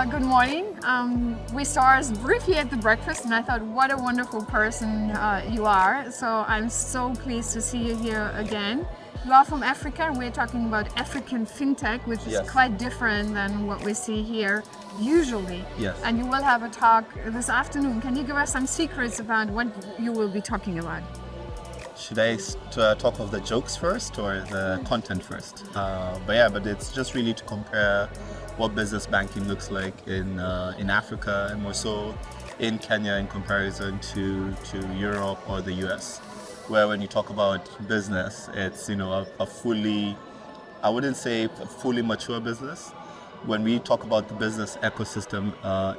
Good morning. We saw us briefly at the breakfast and I thought, what a wonderful person you are. So I'm so pleased to see you here again. You are from Africa and we're talking about African fintech, which is quite different than what we see here usually. Yes. And you will have a talk this afternoon. Can you give us some secrets about what you will be talking about? Should I talk of the jokes first or the content first? But it's just really to compare what business banking looks like in Africa and more so in Kenya in comparison to Europe or the US, where when you talk about business, it's a fully, I wouldn't say a fully mature business. When we talk about the business ecosystem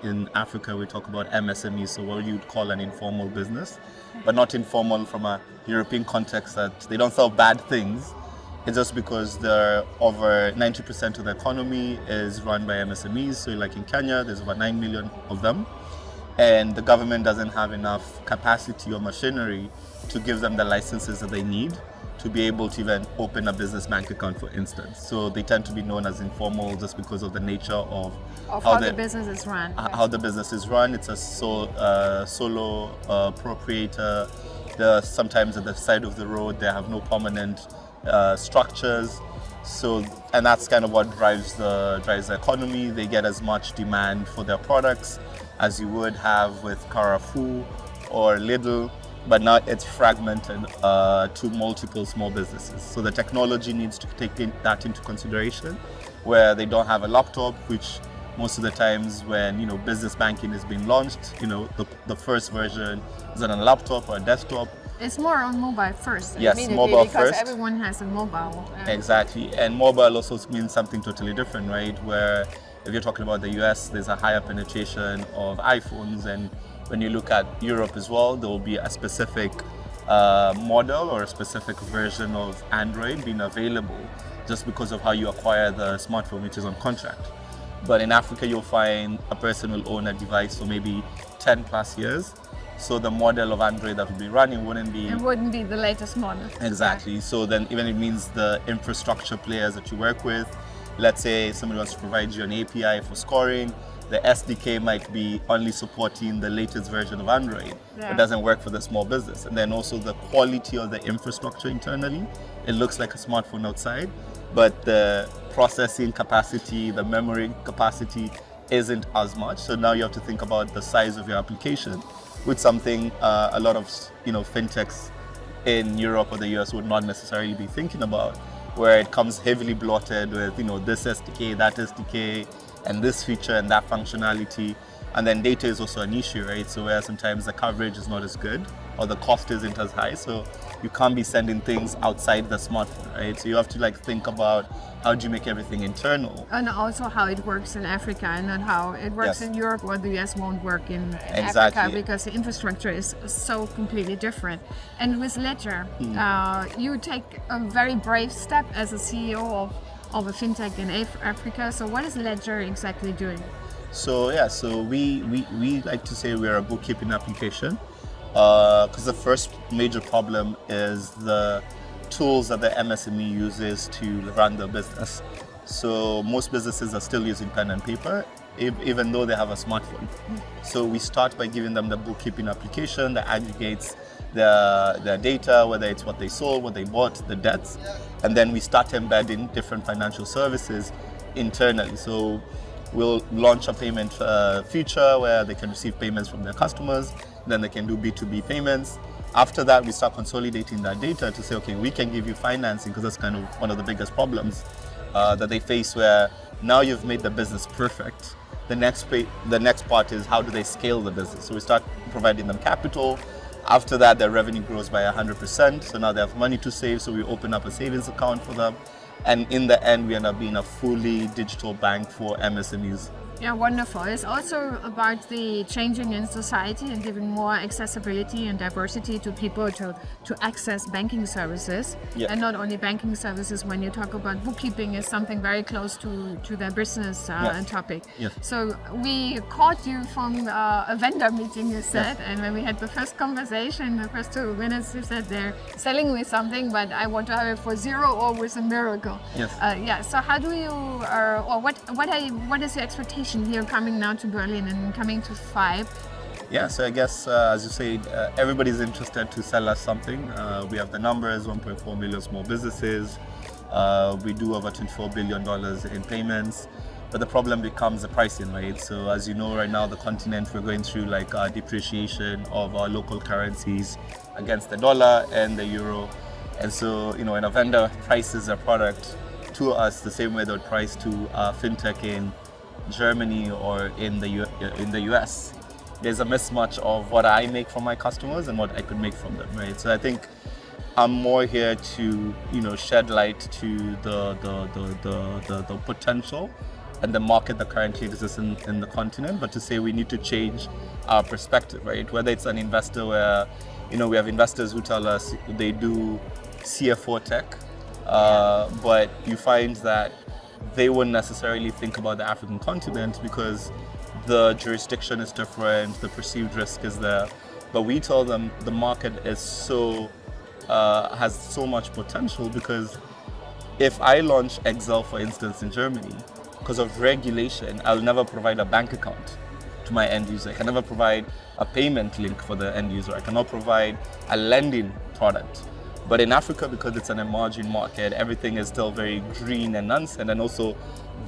in Africa, we talk about MSMEs, so what you'd call an informal business, but not informal from a European context that they don't sell bad things. It's just because over 90% of the economy is run by MSMEs. So like in Kenya, there's over 9 million of them. And the government doesn't have enough capacity or machinery to give them the licenses that they need to be able to even open a business bank account, for instance. So they tend to be known as informal just because of the nature of how the business is run. How the business is run. It's a solo proprietor. Sometimes at the side of the road, they have no permanent structures. So, and that's kind of what drives the economy. They get as much demand for their products as you would have with Carrefour or Lidl. But now it's fragmented to multiple small businesses. So the technology needs to take that into consideration, where they don't have a laptop, which most of the times when business banking is being launched, the first version is on a laptop or a desktop. It's more on mobile first. Yes, mobile because first. Everyone has a mobile. Exactly, and mobile also means something totally different, right? Where if you're talking about the US, there's a higher penetration of iPhones, and when you look at Europe as well, there will be a specific model or a specific version of Android being available just because of how you acquire the smartphone, which is on contract. But in Africa, you'll find a person will own a device for maybe 10 plus years. So the model of Android that will be running wouldn't be the latest model. Exactly. Yeah. So then even it means the infrastructure players that you work with, let's say somebody wants to provide you an API for scoring, the SDK might be only supporting the latest version of Android. Yeah. It doesn't work for the small business. And then also the quality of the infrastructure internally, it looks like a smartphone outside, but the processing capacity, the memory capacity isn't as much. So now you have to think about the size of your application, with something a lot of fintechs in Europe or the US would not necessarily be thinking about, where it comes heavily bloated with this SDK, that SDK, and this feature and that functionality. And then data is also an issue, right? So where sometimes the coverage is not as good or the cost isn't as high, so you can't be sending things outside the smartphone, right? So you have to think about how do you make everything internal, and also how it works in Africa and not how it works in Europe, or the US won't work in exactly. Africa, because the infrastructure is so completely different. And with Leja, you take a very brave step as a CEO of a fintech in Africa. So what is Leja exactly doing? So we like to say we're a bookkeeping application, because the first major problem is the tools that the MSME uses to run their business. So most businesses are still using pen and paper, even though they have a smartphone. So we start by giving them the bookkeeping application that aggregates their data, whether it's what they sold, what they bought, the debts, and then we start embedding different financial services internally. So we'll launch a payment feature where they can receive payments from their customers, then they can do B2B payments. After that, we start consolidating that data to say, okay, we can give you financing, because that's kind of one of the biggest problems that they face, where now you've made the business perfect. The next part is how do they scale the business? So we start providing them capital. After that, their revenue grows by 100%. So now they have money to save, so we open up a savings account for them. And in the end, we end up being a fully digital bank for MSMEs. Yeah, wonderful. It's also about the changing in society and giving more accessibility and diversity to people to access banking services. Yeah. And not only banking services, when you talk about bookkeeping, is something very close to their business topic. Yes. So we caught you from a vendor meeting, you said, and when we had the first conversation, the first 2 minutes, you said they're selling me something, but I want to have it for zero or with a miracle. Yes. So how do you, or what is your expectation motivation here coming now to Berlin and coming to FIBE? Yeah, so I guess, as you say, everybody's interested to sell us something. We have the numbers, 1.4 million small businesses. We do over $24 billion in payments. But the problem becomes the pricing, right? So as you know, right now, the continent, we're going through like depreciation of our local currencies against the dollar and the euro. And so, when a vendor prices a product to us the same way they would price to fintech in Germany or in the US, there's a mismatch of what I make from my customers and what I could make from them, right? So I think I'm more here to, shed light to the potential and the market that currently exists in the continent, but to say we need to change our perspective, right? Whether it's an investor where, we have investors who tell us they do CFO tech, but you find that they wouldn't necessarily think about the African continent because the jurisdiction is different, the perceived risk is there. But we tell them the market is has so much potential because if I launch Excel, for instance, in Germany, because of regulation, I'll never provide a bank account to my end user. I can never provide a payment link for the end user. I cannot provide a lending product. But in Africa, because it's an emerging market, everything is still very green and nascent, and also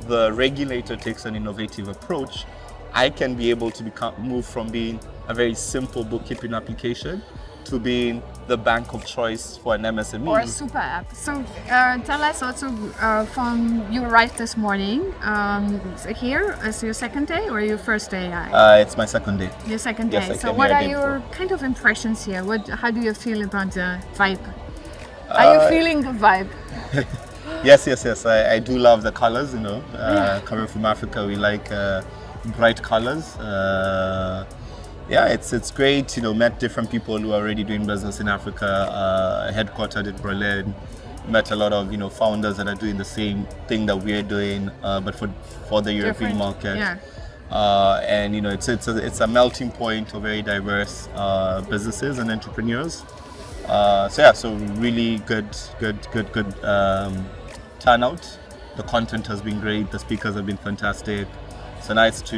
the regulator takes an innovative approach. I can be able to move from being a very simple bookkeeping application to being the bank of choice for an MSME. Or a super app. So tell us also, you arrived this morning here as your second day or your first day? It's my second day. Your second day. Yes, so what are your kind of impressions here? How do you feel about the vibe? Are you feeling the vibe? Yes. I do love the colors, Coming from Africa, we like bright colors. It's great, met different people who are already doing business in Africa, headquartered in Berlin, met a lot of, founders that are doing the same thing that we're doing, but for the European market. Yeah. And, it's a melting point of very diverse businesses and entrepreneurs. So really good turnout. The content has been great. The speakers have been fantastic. So nice to,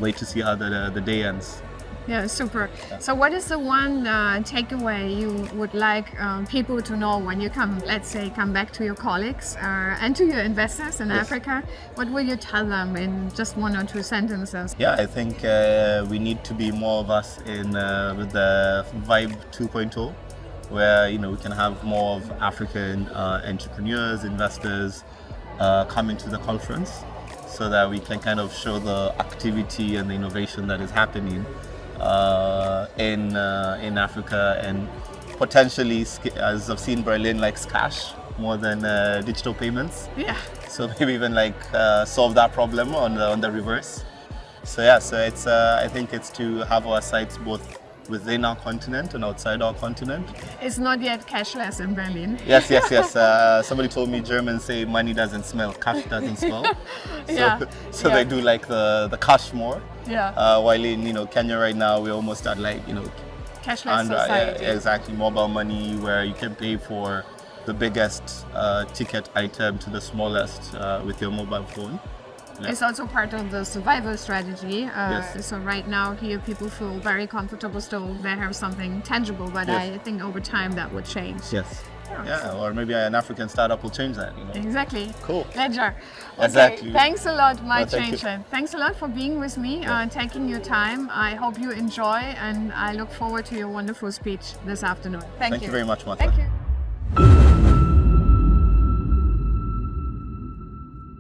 wait to see how the day ends. Yeah, super. So what is the one takeaway you would like people to know when you come back to your colleagues and to your investors in Africa? What will you tell them in just 1 or 2 sentences? Yeah, I think we need to be more of us with the FIBE 2.0, where, we can have more of African entrepreneurs, investors, coming to the conference so that we can kind of show the activity and the innovation that is happening in Africa, and potentially, as I've seen, Berlin likes cash more than digital payments. Yeah. So maybe even solve that problem on the reverse. So it's I think it's to have our sites both within our continent and outside our continent. It's not yet cashless in Berlin. Yes. Somebody told me Germans say money doesn't smell, cash doesn't smell. So they do like the cash more. Yeah. While in Kenya right now we're almost at cashless society. Exactly, mobile money where you can pay for the biggest ticket item to the smallest with your mobile phone. Yeah. It's also part of the survival strategy. Yes. So right now here people feel very comfortable still they have something tangible, but I think over time that would change. Yes. Or maybe an African startup will change that. Exactly. Cool. Leja. Okay. Exactly. Thanks a lot, my Thank change. Thanks a lot for being with me, taking your time. I hope you enjoy, and I look forward to your wonderful speech this afternoon. Thank you. Thank you very much, Martha. Thank you.